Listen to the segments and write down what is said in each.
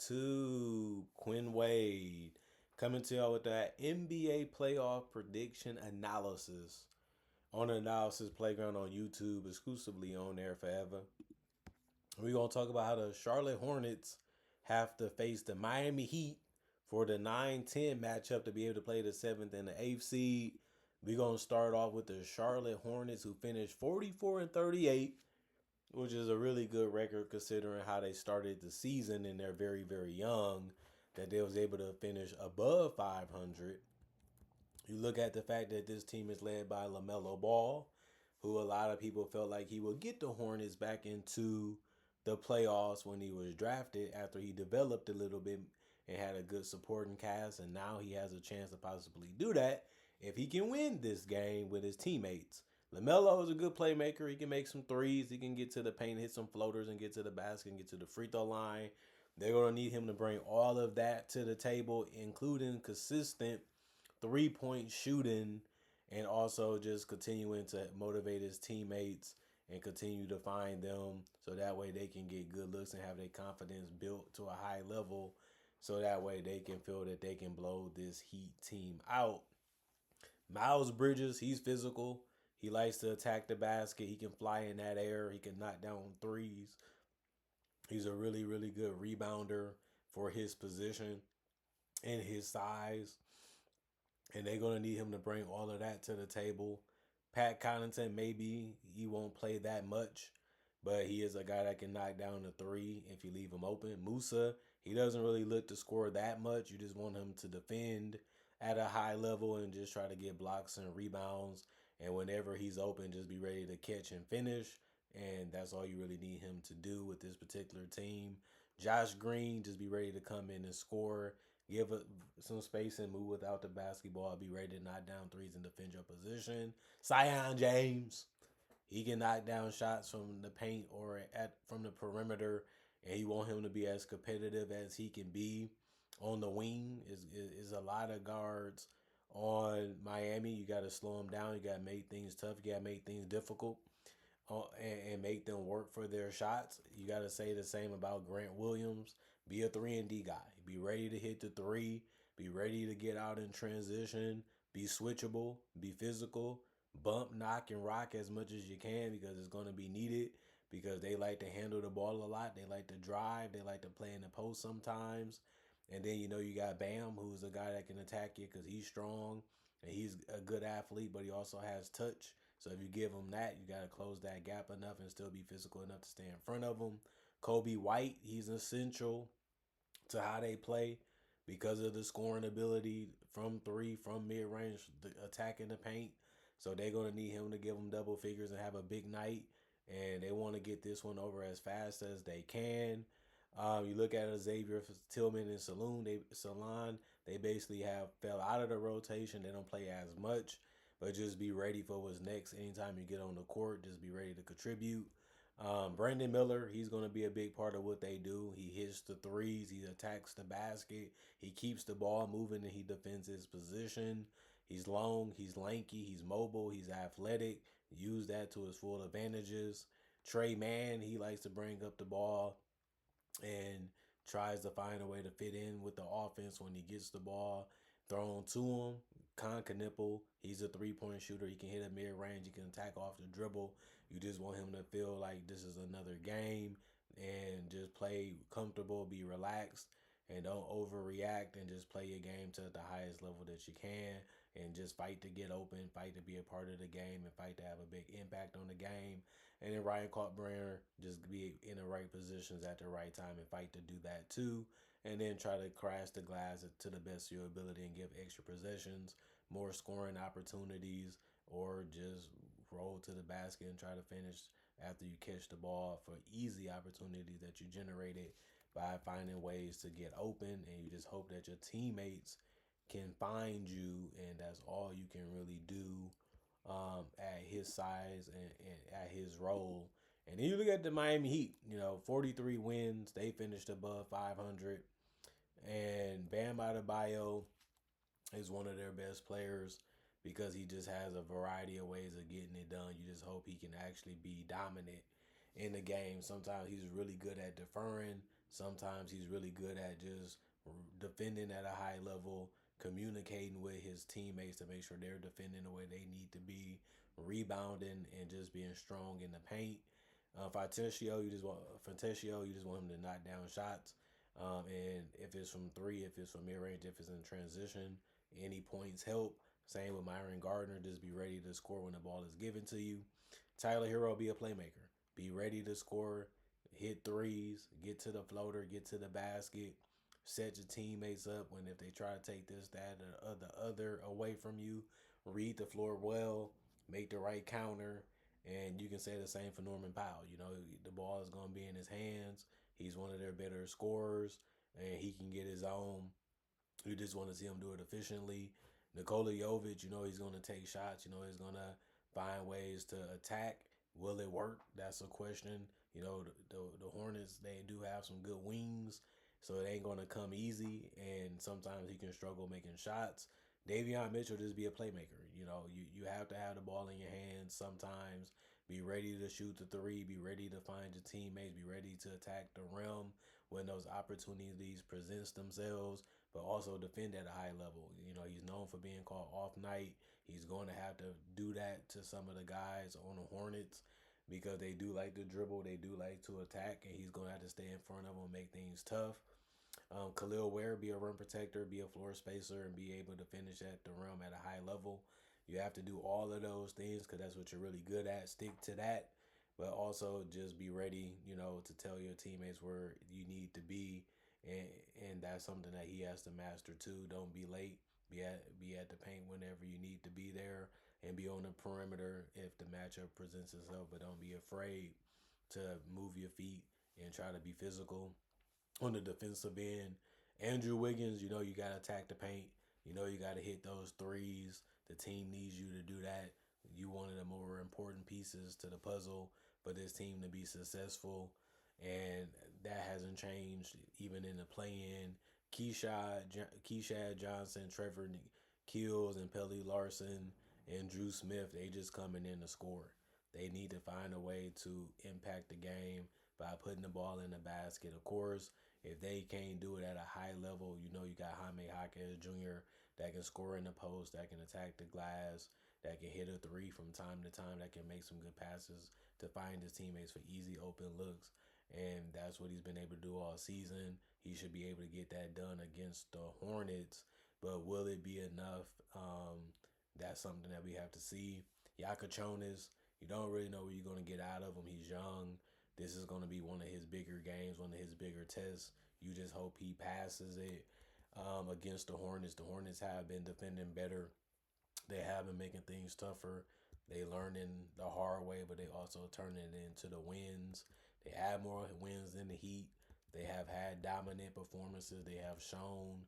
YouTube. Quinn Wade coming to y'all with that NBA playoff prediction analysis on the Analysis Playground on YouTube, exclusively on there forever. We're going to talk about how the Charlotte Hornets have to face the Miami Heat for the 9-10 matchup to be able to play the 7th and the 8th seed. We're going to start off with the Charlotte Hornets, who finished 44-38, which is a really good record considering how they started the season and they're very, very young, that they was able to finish above 500. You look at the fact that this team is led by LaMelo Ball, who a lot of people felt like he would get the Hornets back into the playoffs when he was drafted after he developed a little bit and had a good supporting cast, and now he has a chance to possibly do that if he can win this game with his teammates. LaMelo is a good playmaker. He can make some threes. He can get to the paint, hit some floaters, and get to the basket and get to the free throw line. They're going to need him to bring all of that to the table, including consistent three-point shooting, and also just continuing to motivate his teammates and continue to find them so that way they can get good looks and have their confidence built to a high level so that way they can feel that they can blow this Heat team out. Miles Bridges, he's physical. He likes to attack the basket. He can fly in that air. He can knock down threes. He's a really, really good rebounder for his position and his size. And they're going to need him to bring all of that to the table. Pat Connaughton, maybe he won't play that much, but he is a guy that can knock down the three if you leave him open. Musa, he doesn't really look to score that much. You just want him to defend at a high level and just try to get blocks and rebounds. And whenever he's open, just be ready to catch and finish. And that's all you really need him to do with this particular team. Josh Green, just be ready to come in and score. Give some space and move without the basketball. Be ready to knock down threes and defend your position. Zion James, he can knock down shots from the paint or from the perimeter, and you want him to be as competitive as he can be on the wing. Is a lot of guards on Miami. You got to slow them down. You got to make things tough. You got to make things difficult. And make them work for their shots. You got to say the same about Grant Williams. Be a 3-and-D guy. Be ready to hit the three. Be ready to get out in transition. Be switchable. Be physical. Bump, knock, and rock as much as you can because it's going to be needed because they like to handle the ball a lot. They like to drive. They like to play in the post sometimes. And then, you got Bam, who's a guy that can attack you because he's strong and he's a good athlete, but he also has touch. So if you give him that, you got to close that gap enough and still be physical enough to stay in front of him. Kobe White, he's essential to how they play because of the scoring ability from three, from mid-range, attacking the paint. So they're going to need him to give them double figures and have a big night. And they want to get this one over as fast as they can. You look at Xavier Tillman and Salon, they basically have fell out of the rotation. They don't play as much. But just be ready for what's next. Anytime you get on the court, just be ready to contribute. Brandon Miller, he's going to be a big part of what they do. He hits the threes. He attacks the basket. He keeps the ball moving and he defends his position. He's long. He's lanky. He's mobile. He's athletic. Use that to his full advantages. Trey Mann, he likes to bring up the ball and tries to find a way to fit in with the offense when he gets the ball thrown to him. Nipple, he's a three-point shooter. He can hit a mid-range. He can attack off the dribble. You just want him to feel like this is another game and just play comfortable, be relaxed, and don't overreact and just play your game to the highest level that you can and just fight to get open, fight to be a part of the game, and fight to have a big impact on the game. And then Ryan Kalkbrenner, just be in the right positions at the right time and fight to do that too. And then try to crash the glass to the best of your ability and give extra possessions, more scoring opportunities, or just roll to the basket and try to finish after you catch the ball for easy opportunities that you generated by finding ways to get open. And you just hope that your teammates can find you, and that's all you can really do at his size and at his role. And then you look at the Miami Heat, 43 wins. They finished above 500. And Bam Adebayo is one of their best players because he just has a variety of ways of getting it done. You just hope he can actually be dominant in the game. Sometimes he's really good at deferring. Sometimes he's really good at just defending at a high level, communicating with his teammates to make sure they're defending the way they need to be, rebounding and just being strong in the paint. Fantasio, you just want him to knock down shots. And if it's from three, if it's from mid range, if it's in transition, any points help. Same with Myron Gardner. Just be ready to score when the ball is given to you. Tyler Hero, be a playmaker. Be ready to score, hit threes, get to the floater, get to the basket, set your teammates up when if they try to take this, that, or the other away from you. Read the floor well, make the right counter, and you can say the same for Norman Powell. You know, the ball is going to be in his hands. He's one of their better scorers, and he can get his own. You just want to see him do it efficiently. Nikola Jovic, you know, he's going to take shots. You know, he's going to find ways to attack. Will it work? That's a question. You know, the Hornets, they do have some good wings, so it ain't going to come easy, and sometimes he can struggle making shots. Davion Mitchell just be a playmaker. You know, you have to have the ball in your hands sometimes. Be ready to shoot the three. Be ready to find your teammates. Be ready to attack the rim when those opportunities presents themselves, but also defend at a high level. You know, he's known for being called off night. He's going to have to do that to some of the guys on the Hornets because they do like to dribble, they do like to attack, and he's going to have to stay in front of them and make things tough. Khalil Ware, be a rim protector, be a floor spacer, and be able to finish at the rim at a high level. You have to do all of those things because that's what you're really good at. Stick to that, but also just be ready, you know, to tell your teammates where you need to be, and that's something that he has to master too. Don't be late. Be at the paint whenever you need to be there, and be on the perimeter if the matchup presents itself. But don't be afraid to move your feet and try to be physical on the defensive end. Andrew Wiggins, you know you got to attack the paint. You know you got to hit those threes. The team needs you to do that. You one of the more important pieces to the puzzle for this team to be successful, and that hasn't changed even in the play-in. Keishad Johnson, Trevor Keels, and Pelly Larson and Drew Smith, they just coming in to score. They need to find a way to impact the game by putting the ball in the basket. Of course, if they can't do it at a high level, you know you got Jaime Jaquez Jr. that can score in the post, that can attack the glass, that can hit a three from time to time, that can make some good passes to find his teammates for easy open looks. And that's what he's been able to do all season. He should be able to get that done against the Hornets. But will it be enough? That's something that we have to see. Yakachonis, you don't really know what you're going to get out of him. He's young. This is going to be one of his bigger games, one of his bigger tests. You just hope he passes it against the Hornets. The Hornets have been defending better. They have been making things tougher. They learning the hard way, but they also turning it into the wins. They have more wins than the Heat. They have had dominant performances. They have shown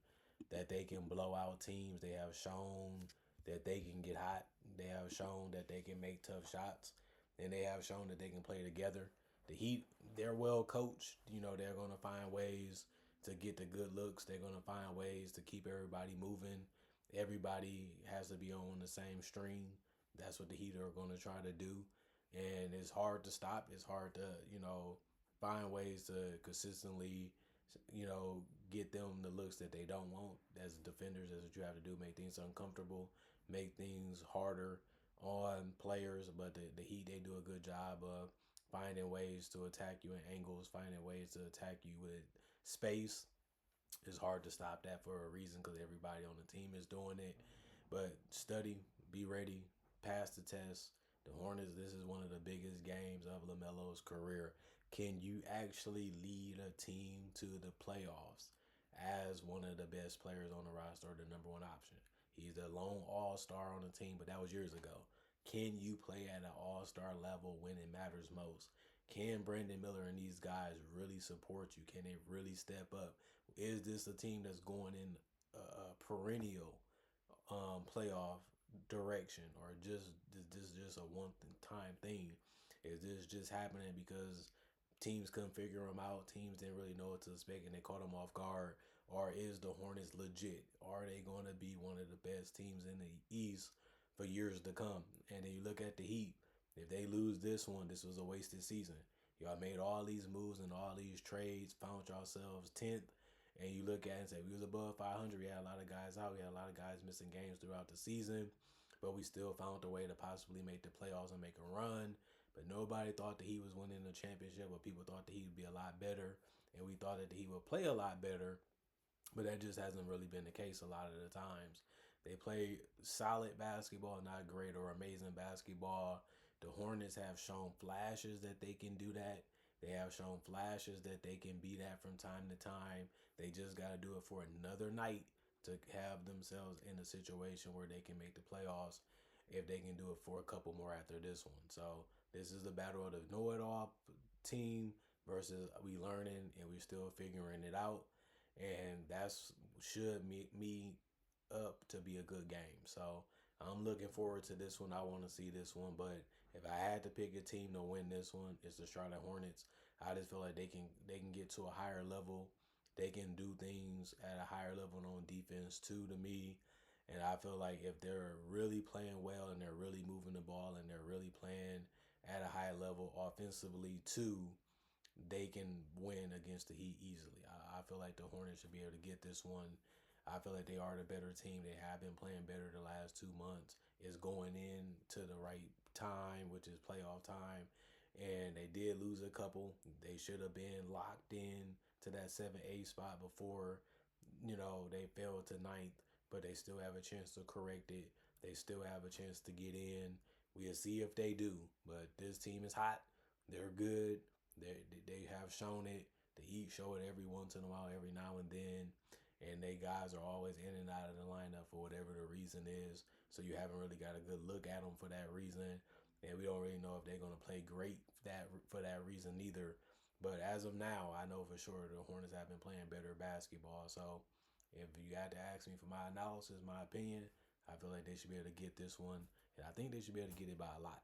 that they can blow out teams. They have shown that they can get hot. They have shown that they can make tough shots. And they have shown that they can play together. The Heat, they're well coached. You know, they're going to find ways to get the good looks. They're going to find ways to keep everybody moving. Everybody has to be on the same string. That's what the Heat are going to try to do. And it's hard to stop. It's hard to, you know, find ways to consistently, you know, get them the looks that they don't want. As defenders, that's what you have to do. Make things uncomfortable. Make things harder on players. But the Heat, they do a good job of finding ways to attack you in angles, finding ways to attack you with space. It's hard to stop that for a reason because everybody on the team is doing it. But study, be ready, pass the test. The Hornets, this is one of the biggest games of LaMelo's career. Can you actually lead a team to the playoffs as one of the best players on the roster or the number one option? He's the lone all-star on the team, but that was years ago. Can you play at an all-star level when it matters most? Can Brandon Miller and these guys really support you? Can they really step up? Is this a team that's going in a perennial playoff direction, or just is this just a one-time thing? Is this just happening because teams couldn't figure them out? Teams didn't really know what to expect and they caught them off guard? Or is the Hornets legit? Are they going to be one of the best teams in the East for years to come? And then you look at the Heat. If they lose this one, this was a wasted season. Y'all made all these moves and all these trades, found yourselves 10th, and you look at it and say, we was above 500. We had a lot of guys out. We had a lot of guys missing games throughout the season, but we still found a way to possibly make the playoffs and make a run. But nobody thought that he was winning the championship, but people thought that he would be a lot better, and we thought that he would play a lot better, but that just hasn't really been the case a lot of the times. They play solid basketball, not great or amazing basketball. The Hornets have shown flashes that they can do that. They have shown flashes that they can be that from time to time. They just got to do it for another night to have themselves in a situation where they can make the playoffs if they can do it for a couple more after this one. So this is the battle of the know-it-all team versus we learning and we still figuring it out, and that's should make me up to be a good game. So I'm looking forward to this one. I want to see this one, but if I had to pick a team to win this one, it's the Charlotte Hornets. I just feel like they can get to a higher level. They can do things at a higher level on defense too. To me, and I feel like if they're really playing well and they're really moving the ball and they're really playing at a high level offensively too, they can win against the Heat easily. I feel like the Hornets should be able to get this one. I feel like they are the better team. They have been playing better the last 2 months. It's going in to the right time, which is playoff time. And they did lose a couple. They should have been locked in to that 7-8 spot before, they fell to ninth, but they still have a chance to correct it. They still have a chance to get in. We'll see if they do. But this team is hot. They're good. They have shown it. The Heat show it every once in a while, every now and then. And they guys are always in and out of the lineup for whatever the reason is. So you haven't really got a good look at them for that reason. And we don't really know if they're going to play great for that reason either. But as of now, I know for sure the Hornets have been playing better basketball. So if you had to ask me for my analysis, my opinion, I feel like they should be able to get this one. And I think they should be able to get it by a lot.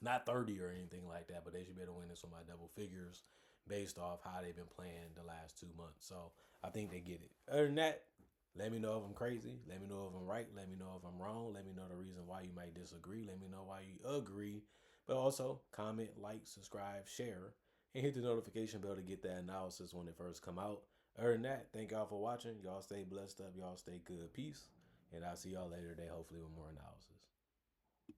Not 30 or anything like that, but they should be able to win this one by double figures based off how they've been playing the last 2 months. So I think they get it. Other than that, let me know if I'm crazy. Let me know if I'm right. Let me know if I'm wrong. Let me know the reason why you might disagree. Let me know why you agree. But also comment, like, subscribe, share, and hit the notification bell to get that analysis when it first come out. Other than that, thank y'all for watching. Y'all stay blessed up. Y'all stay good. Peace. And I'll see y'all later today, hopefully with more analysis.